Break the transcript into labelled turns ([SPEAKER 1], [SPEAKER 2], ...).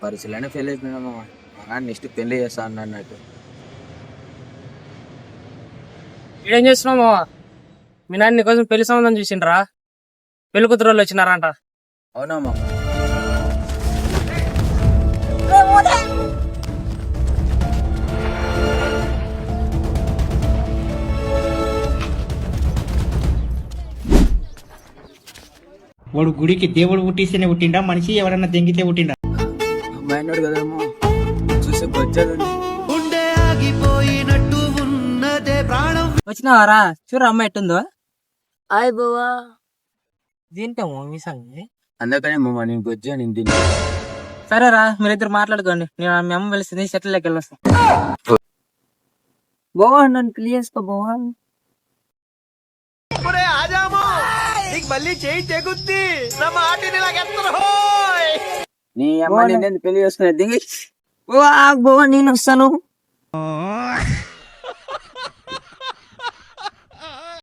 [SPEAKER 1] పరిస్థితులనే fail అయిపోయినా మామ. మా నాన్న నెక్స్ట్ పెళ్లి చేస్తా అన్నట్టు.
[SPEAKER 2] ఏం చేస్తున్నావు మావా? మీ నాన్న నీకోసం పెళ్లి సంబంధం చూసిండ్రా? పెళ్లి కూతురు వాళ్ళు వచ్చినారంట.
[SPEAKER 1] అవునా మామ?
[SPEAKER 3] వాడు గుడికి దేవుడు పుట్టిస్తేనే పుట్టిండా, మనిషి ఎవరన్నా దెంగితే పుట్టిండా?
[SPEAKER 1] అమ్మాయి అన్నాడు కదమ్మా, చూసి వచ్చాడు.
[SPEAKER 2] వచ్చినావారా? చూడు అమ్మాయి ఎట్టుందో.
[SPEAKER 4] హాయ్ బావా.
[SPEAKER 2] దీంటేమో మీ సంగతి.
[SPEAKER 1] అందుకనే మామ నేను వచ్చా, నేను తిన్నా.
[SPEAKER 2] సరేరా, మీరిద్దరు మాట్లాడుకోండి. నేను మీ అమ్మ వెళ్తుంది, షటిల్లోకి వెళ్ళొస్తా.
[SPEAKER 4] బావా నన్ను పెళ్లి చేసుకో బావా.
[SPEAKER 1] నీ అమ్మ నేను పెళ్లి చేసుకునే దిగి
[SPEAKER 4] బావా నేను వస్తాను.